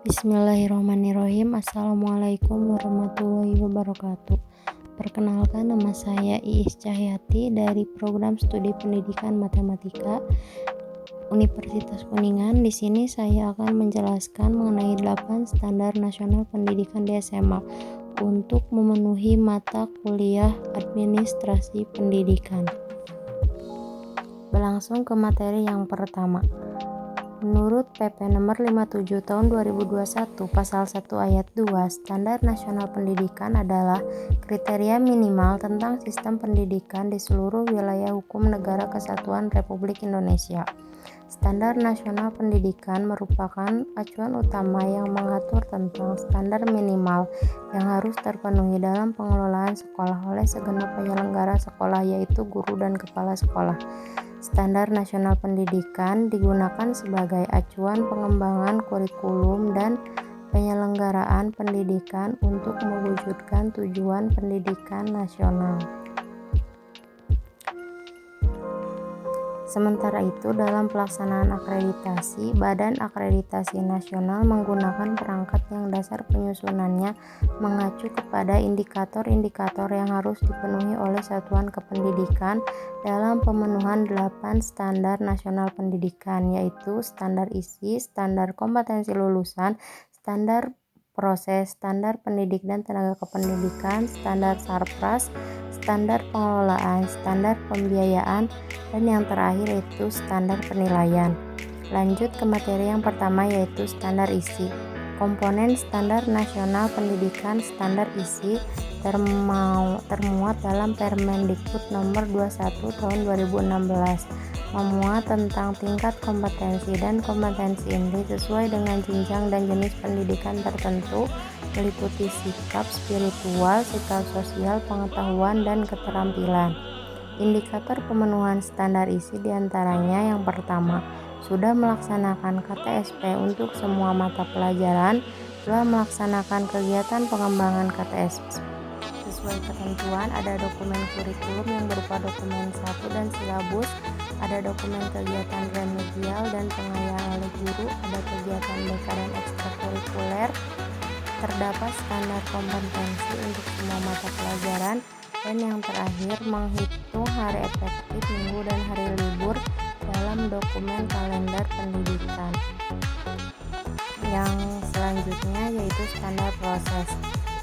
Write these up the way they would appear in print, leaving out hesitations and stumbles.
Bismillahirrahmanirrahim. Assalamualaikum warahmatullahi wabarakatuh. Perkenalkan, nama saya Iis Cahyati dari Program Studi Pendidikan Matematika Universitas Kuningan. Di sini saya akan menjelaskan mengenai 8 standar nasional pendidikan di SMA untuk memenuhi mata kuliah administrasi pendidikan. Berlangsung ke materi yang pertama. Menurut PP nomor 57 tahun 2021 pasal 1 ayat 2, standar nasional pendidikan adalah kriteria minimal tentang sistem pendidikan di seluruh wilayah hukum Negara Kesatuan Republik Indonesia. Standar nasional pendidikan merupakan acuan utama yang mengatur tentang standar minimal yang harus terpenuhi dalam pengelolaan sekolah oleh segenap penyelenggara sekolah, yaitu guru dan kepala sekolah. Standar nasional pendidikan digunakan sebagai acuan pengembangan kurikulum dan penyelenggaraan pendidikan untuk mewujudkan tujuan pendidikan nasional. Sementara itu, dalam pelaksanaan akreditasi, Badan Akreditasi Nasional menggunakan perangkat yang dasar penyusunannya mengacu kepada indikator-indikator yang harus dipenuhi oleh satuan kependidikan dalam pemenuhan 8 standar nasional pendidikan, yaitu standar isi, standar kompetensi lulusan, standar proses, standar pendidik dan tenaga kependidikan, standar sarpras, standar pengelolaan, standar pembiayaan, dan yang terakhir yaitu standar penilaian. Lanjut ke materi yang pertama, yaitu standar isi. Komponen standar nasional pendidikan standar isi termuat dalam Permendikbud nomor 21 tahun 2016, memuat tentang tingkat kompetensi dan kompetensi inti sesuai dengan jenjang dan jenis pendidikan tertentu, meliputi sikap spiritual, sikap sosial, pengetahuan, dan keterampilan. Indikator pemenuhan standar isi diantaranya yang pertama, sudah melaksanakan KTSP untuk semua mata pelajaran, telah melaksanakan kegiatan pengembangan KTSP sesuai ketentuan, ada dokumen kurikulum yang berupa dokumen 1 dan silabus, ada dokumen kegiatan remedial dan pengayaan oleh guru, ada kegiatan BK dan ekstrakurikuler, terdapat standar kompetensi untuk semua mata pelajaran, dan yang terakhir menghitung hari efektif, minggu, dan hari libur dalam dokumen kalender pendidikan. Yang selanjutnya yaitu standar proses.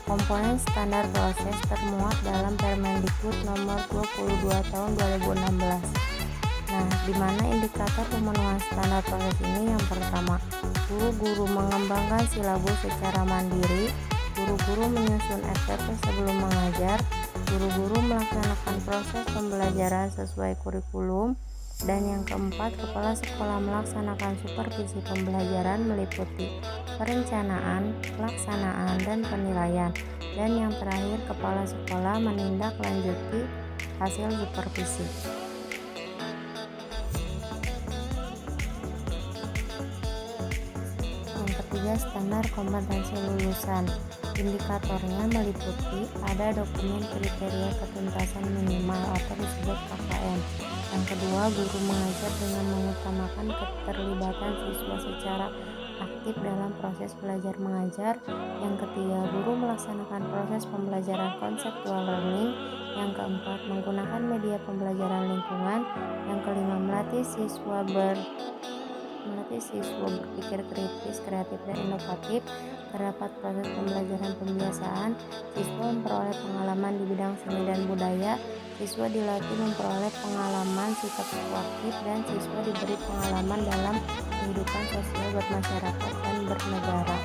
Komponen standar proses termuat dalam Permendikbud nomor 22 tahun 2016. Nah, di mana indikator pemenuhan standar proses ini yang pertama, guru-guru mengembangkan silabus secara mandiri, guru-guru menyusun SPP sebelum mengajar, guru-guru melaksanakan proses pembelajaran sesuai kurikulum, dan yang keempat, kepala sekolah melaksanakan supervisi pembelajaran meliputi perencanaan, pelaksanaan, dan penilaian, dan yang terakhir, kepala sekolah menindaklanjuti hasil supervisi. Yang ketiga, standar kompetensi lulusan. Indikatornya meliputi ada dokumen kriteria ketuntasan minimal atau disebut KKM. Yang kedua, guru mengajar dengan mengutamakan keterlibatan siswa secara aktif dalam proses belajar mengajar. Yang ketiga, guru melaksanakan proses pembelajaran conceptual learning. Yang keempat, menggunakan media pembelajaran lingkungan. Yang kelima, melatih siswa berpikir kritis, kreatif, dan inovatif. Terdapat proses pembelajaran pembiasaan, siswa memperoleh pengalaman di bidang seni dan budaya, siswa dilatih memperoleh pengalaman sikap proaktif, dan siswa diberi pengalaman dalam kehidupan sosial bermasyarakat dan bernegara.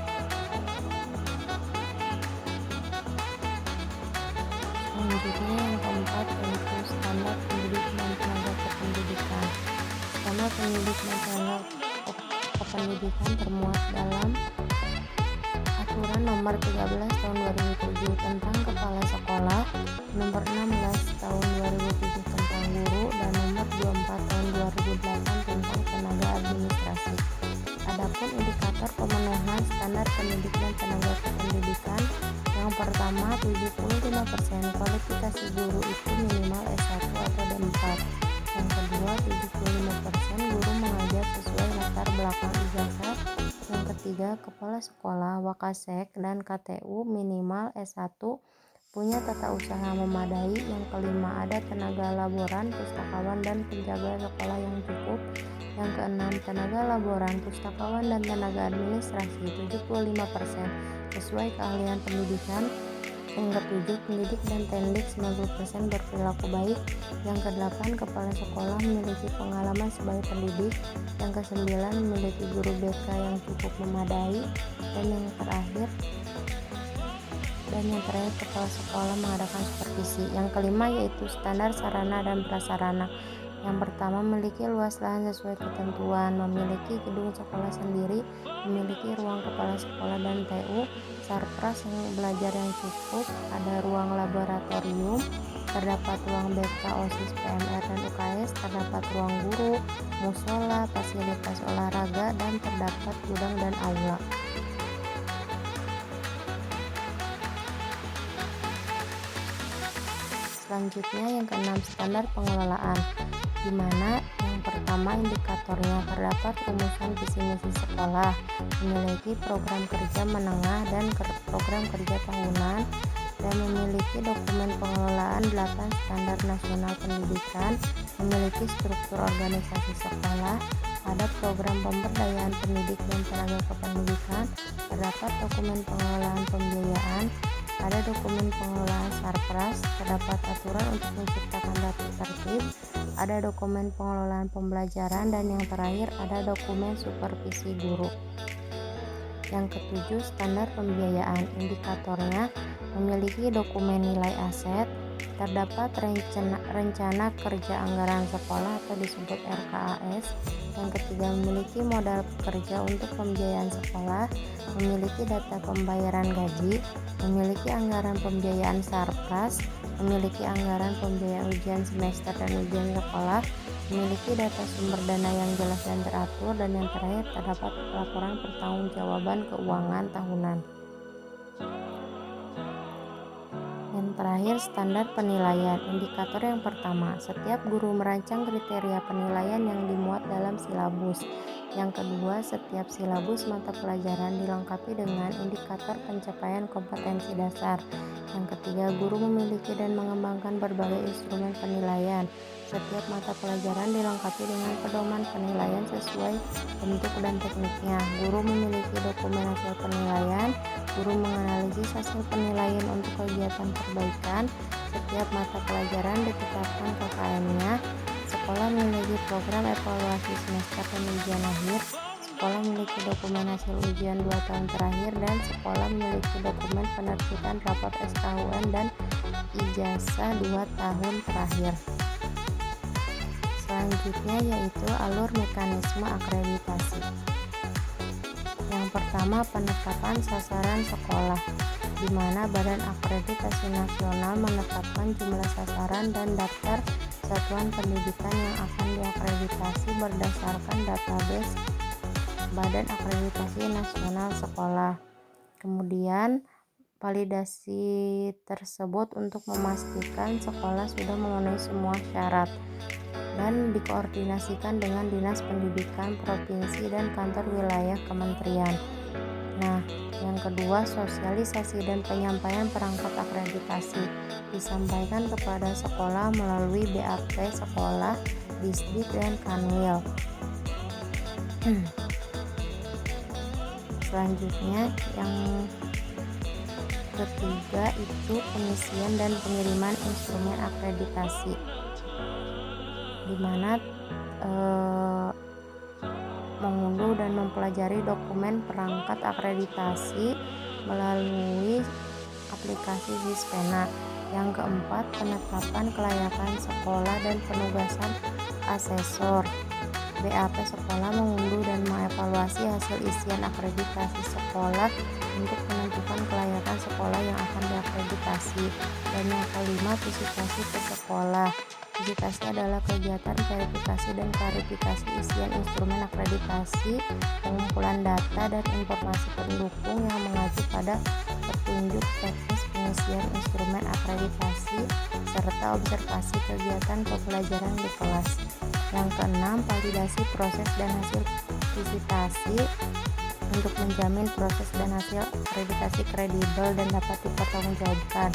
Selanjutnya yang keempat yaitu standar pendidik dan tenaga kependidikan. Standar pendidik dan tenaga kependidikan termuat dalam Aturan Nomor 13 Tahun 2007 tentang Kepala Sekolah, Nomor 16 Tahun 2007 tentang Guru, dan Nomor 24 Tahun 2008 tentang Tenaga Administrasi. Adapun indikator pemenuhan standar pendidik dan tenaga kependidikan, yang pertama 75% kualifikasi guru itu minimal S1 atau D4. Yang kedua 75% guru mengajar sesuai latar belakang ijazah. Yang ketiga, kepala sekolah, Wakasek, dan KTU minimal S1 punya tata usaha memadai. Yang kelima, ada tenaga laboran, pustakawan, dan penjaga sekolah yang cukup. Yang keenam, tenaga laboran, pustakawan, dan tenaga administrasi 75% sesuai keahlian pendidikan. Yang ketujuh, pendidik dan tendik 90% berperilaku baik. Yang kedelapan, kepala sekolah memiliki pengalaman sebagai pendidik. Yang kesembilan, memiliki guru BK yang cukup memadai. Dan yang terakhir, kepala sekolah mengadakan supervisi. Yang kelima yaitu standar sarana dan prasarana. Yang pertama, memiliki luas lahan sesuai ketentuan, memiliki gedung sekolah sendiri, memiliki ruang kepala sekolah dan TU, sarpras yang belajar yang cukup, ada ruang laboratorium, terdapat ruang BK, OSIS, PMR, dan UKS, terdapat ruang guru, musola, fasilitas olahraga, dan terdapat gudang dan aula. Selanjutnya yang keenam, standar pengelolaan, di mana yang pertama indikatornya terdapat rumusan visi misi sekolah, memiliki program kerja menengah dan program kerja tahunan, dan memiliki dokumen pengelolaan 8 standar nasional pendidikan, memiliki struktur organisasi sekolah, ada program pemberdayaan pendidik dan tenaga kependidikan, terdapat dokumen pengelolaan pembiayaan, ada dokumen pengelolaan sarpras, terdapat aturan untuk menciptakan data tertib, ada dokumen pengelolaan pembelajaran, dan yang terakhir ada dokumen supervisi guru. Yang ketujuh, standar pembiayaan, indikatornya memiliki dokumen nilai aset, terdapat rencana kerja anggaran sekolah atau disebut RKAS. Yang ketiga, memiliki modal kerja untuk pembiayaan sekolah, memiliki data pembayaran gaji, memiliki anggaran pembiayaan sarpras, memiliki anggaran pembiayaan ujian semester dan ujian sekolah, memiliki data sumber dana yang jelas dan teratur, dan yang terakhir terdapat laporan pertanggungjawaban keuangan tahunan. Yang terakhir, standar penilaian. Indikator yang pertama, setiap guru merancang kriteria penilaian yang dimuat dalam silabus. Yang kedua, setiap silabus mata pelajaran dilengkapi dengan indikator pencapaian kompetensi dasar. Yang ketiga, guru memiliki dan mengembangkan berbagai instrumen penilaian. Setiap mata pelajaran dilengkapi dengan pedoman penilaian sesuai bentuk dan tekniknya. Guru memiliki dokumen hasil penilaian. Guru menganalisis hasil penilaian untuk kegiatan perbaikan. Setiap mata pelajaran ditetapkan KKM-nya. Sekolah memiliki program evaluasi semester dan ujian akhir. Sekolah memiliki dokumen hasil ujian 2 tahun terakhir, dan sekolah memiliki dokumen penerbitan raport SKUN dan ijazah 2 tahun terakhir. Selanjutnya yaitu alur mekanisme akreditasi. Yang pertama, penetapan sasaran sekolah, di mana Badan Akreditasi Nasional menetapkan jumlah sasaran dan daftar satuan pendidikan yang akan diakreditasi berdasarkan database Badan Akreditasi Nasional Sekolah. Kemudian validasi tersebut untuk memastikan sekolah sudah memenuhi semua syarat dan dikoordinasikan dengan Dinas Pendidikan Provinsi dan kantor wilayah kementerian. Nah, yang kedua, sosialisasi dan penyampaian perangkat akreditasi disampaikan kepada sekolah melalui BAP sekolah, distrik, dan kanwil. Selanjutnya yang ketiga itu pengisian dan pengiriman instrumen akreditasi, di mana mengunduh dan mempelajari dokumen perangkat akreditasi melalui aplikasi Sispena. Yang keempat, penetapan kelayakan sekolah dan penugasan asesor. BAP sekolah mengunduh dan mengevaluasi hasil isian akreditasi sekolah untuk menentukan kelayakan sekolah yang akan diakreditasi. Dan yang kelima, visitasi ke sekolah. Visitasi adalah kegiatan verifikasi dan klarifikasi isian instrumen akreditasi, pengumpulan data dan informasi pendukung yang mengacu pada petunjuk teknis pengisian instrumen akreditasi, serta observasi kegiatan pembelajaran di kelas. Yang keenam, validasi proses dan hasil visitasi. untuk menjamin proses dan hasil akreditasi kredibel dan dapat dipertanggungjawabkan.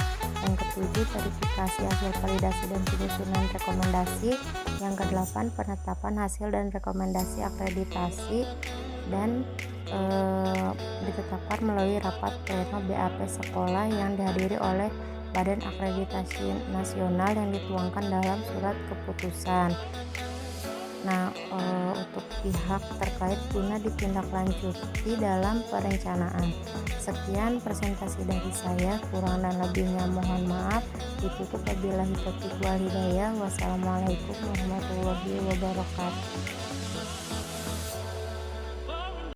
Yang ketujuh, verifikasi hasil validasi dan penyusunan rekomendasi. Yang kedelapan, penetapan hasil dan rekomendasi akreditasi dan ditetapkan melalui rapat pleno BAP sekolah yang dihadiri oleh Badan Akreditasi Nasional yang dituangkan dalam surat keputusan. Nah, untuk pihak terkait guna ditindaklanjuti dalam perencanaan. Sekian presentasi dari saya, kurang dan lebihnya mohon maaf. Ditutup wabillahi taufiq wal hidayah. Wassalamualaikum warahmatullahi wabarakatuh.